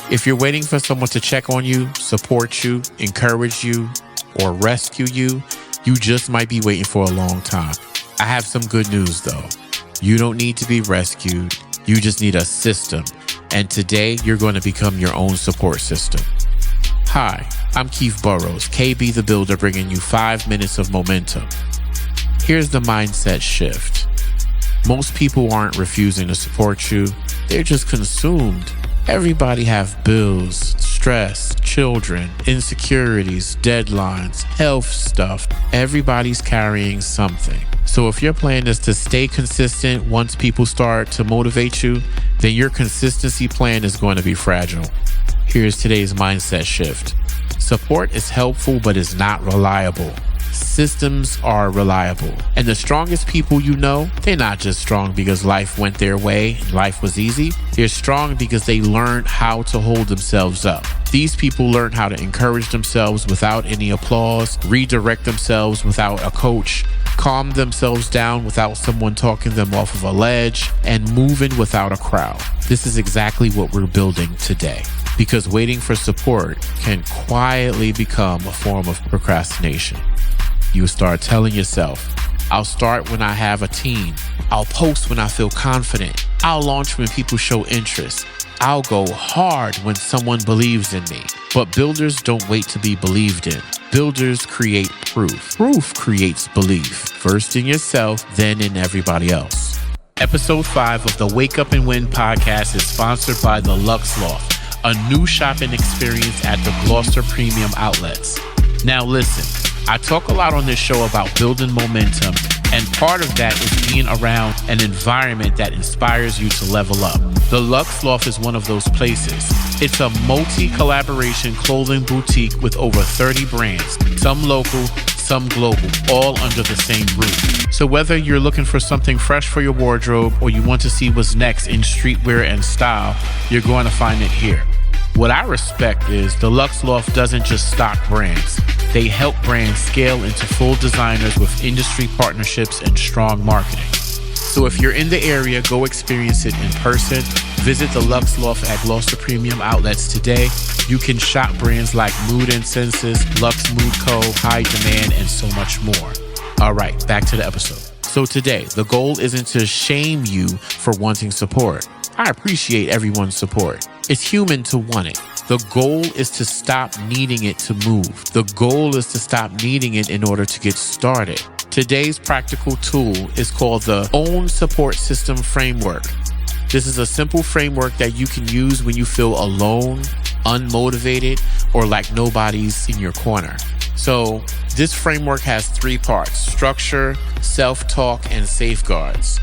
If you're waiting for someone to check on you, support you, encourage you, or rescue you, you just might be waiting for a long time. I have some good news though. You don't need to be rescued. You just need a system. And today you're going to become your own support system. Hi, I'm Keith Burroughs, KB the Builder, bringing you 5 minutes of momentum. Here's the mindset shift. Most people aren't refusing to support you. They're just consumed. Everybody have bills, stress, children, insecurities, deadlines, health stuff. Everybody's carrying something. So if your plan is to stay consistent once people start to motivate you, then your consistency plan is going to be fragile. Here's today's mindset shift. Support is helpful, but is not reliable. Systems are reliable. And the strongest people you know, they're not just strong because life went their way and life was easy. They're strong because they learned how to hold themselves up. These people learn how to encourage themselves without any applause, redirect themselves without a coach, calm themselves down without someone talking them off of a ledge, and moving without a crowd. This is exactly what we're building today. Because waiting for support can quietly become a form of procrastination. You start telling yourself, I'll start when I have a team. I'll post when I feel confident. I'll launch when people show interest. I'll go hard when someone believes in me. But builders don't wait to be believed in. Builders create proof. Proof creates belief. First in yourself, then in everybody else. Episode 5 of the Wake Up and Win podcast is sponsored by the Lux Loft, a new shopping experience at the Gloucester Premium Outlets. Now listen, I talk a lot on this show about building momentum, and part of that is being around an environment that inspires you to level up. The Lux Loft is one of those places. It's a multi-collaboration clothing boutique with over 30 brands, some local, some global, all under the same roof. So whether you're looking for something fresh for your wardrobe or you want to see what's next in streetwear and style, you're going to find it here. What I respect is the Lux Loft doesn't just stock brands. They help brands scale into full designers with industry partnerships and strong marketing. So if you're in the area, go experience it in person. Visit the Lux Loft at Gloucester Premium Outlets today. You can shop brands like Mood and Senses, Lux Mood Co., High Demand, and so much more. All right, back to the episode. So today, the goal isn't to shame you for wanting support. I appreciate everyone's support. It's human to want it. The goal is to stop needing it to move. The goal is to stop needing it in order to get started. Today's practical tool is called the Own Support System Framework. This is a simple framework that you can use when you feel alone, unmotivated, or like nobody's in your corner. So this framework has 3 parts: structure, self-talk, and safeguards.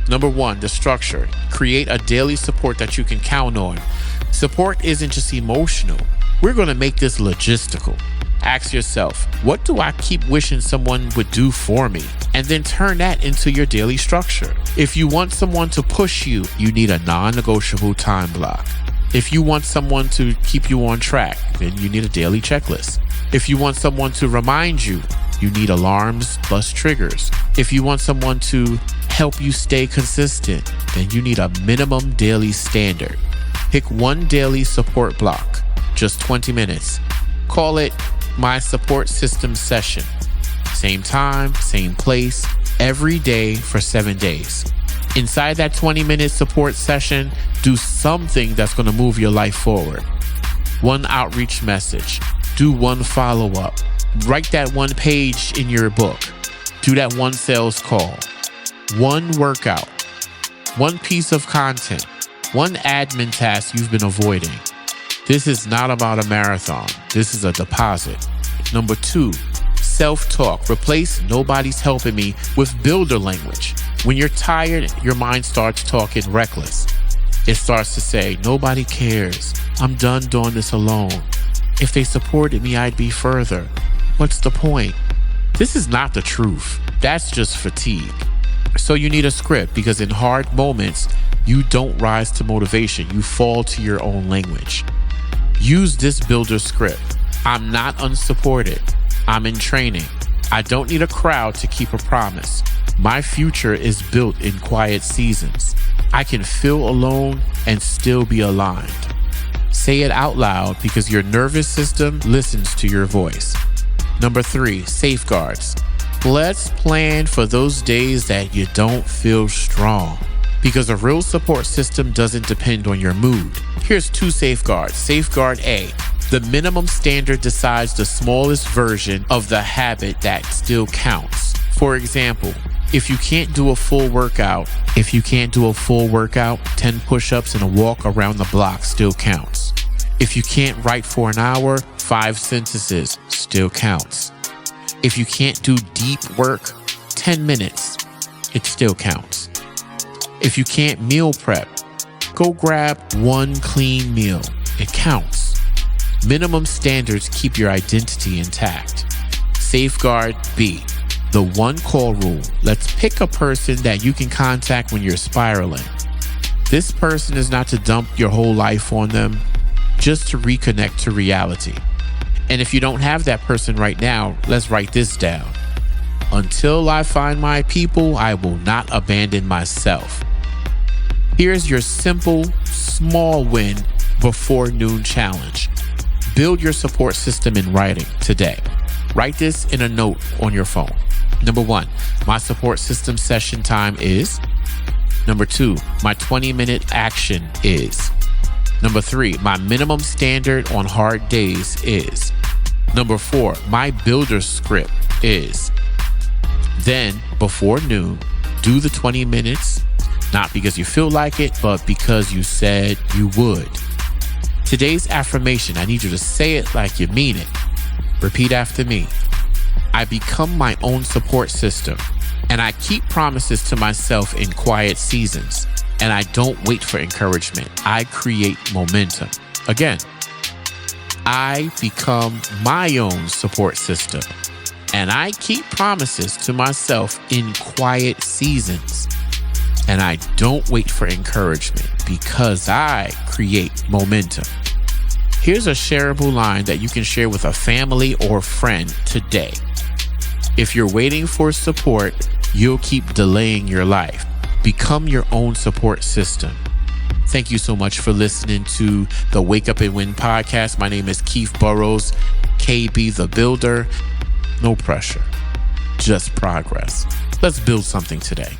Number 1, the structure. Create a daily support that you can count on. Support isn't just emotional. We're going to make this logistical. Ask yourself, what do I keep wishing someone would do for me? And then turn that into your daily structure. If you want someone to push you, you need a non-negotiable time block. If you want someone to keep you on track, then you need a daily checklist. If you want someone to remind you, you need alarms plus triggers. If you want someone to help you stay consistent, then you need a minimum daily standard. Pick one daily support block, just 20 minutes. Call it My Support System Session. Same time, same place, every day for 7 days. Inside that 20-minute support session, do something that's going to move your life forward. One outreach message. Do one follow-up. Write that one page in your book. Do that one sales call. One workout. One piece of content. One admin task you've been avoiding. This is not about a marathon. This is a deposit. Number 2, self-talk. Replace nobody's helping me with builder language. When you're tired, your mind starts talking reckless. It starts to say, nobody cares. I'm done doing this alone. If they supported me, I'd be further. What's the point? This is not the truth. That's just fatigue. So you need a script, because in hard moments, you don't rise to motivation. You fall to your own language. Use this builder script. I'm not unsupported. I'm in training. I don't need a crowd to keep a promise. My future is built in quiet seasons. I can feel alone and still be aligned. Say it out loud because your nervous system listens to your voice. Number 3, safeguards. Let's plan for those days that you don't feel strong, because a real support system doesn't depend on your mood. Here's 2 safeguards. Safeguard A. The minimum standard decides the smallest version of the habit that still counts. For example, if you can't do a full workout, 10 push-ups and a walk around the block still counts. If you can't write for an hour, 5 sentences still counts. If you can't do deep work, 10 minutes, it still counts. If you can't meal prep, go grab 1 clean meal. It counts. Minimum standards keep your identity intact. Safeguard B. The 1 call rule. Let's pick a person that you can contact when you're spiraling. This person is not to dump your whole life on them, just to reconnect to reality. And if you don't have that person right now, let's write this down. Until I find my people, I will not abandon myself. Here's your simple, small win before noon challenge. Build your support system in writing today. Write this in a note on your phone. Number 1, my support system session time is. Number 2, my 20-minute action is. Number 3, my minimum standard on hard days is. Number 4, my builder script is. Then, before noon, do the 20 minutes, not because you feel like it, but because you said you would. Today's affirmation, I need you to say it like you mean it. Repeat after me. I become my own support system, and I keep promises to myself in quiet seasons, and I don't wait for encouragement. I create momentum. Again, I become my own support system, and I keep promises to myself in quiet seasons, and I don't wait for encouragement because I create momentum. Here's a shareable line that you can share with a family or friend today. If you're waiting for support, you'll keep delaying your life. Become your own support system. Thank you so much for listening to the Wake Up and Win podcast. My name is Keith Burroughs, KB the Builder. No pressure, just progress. Let's build something today.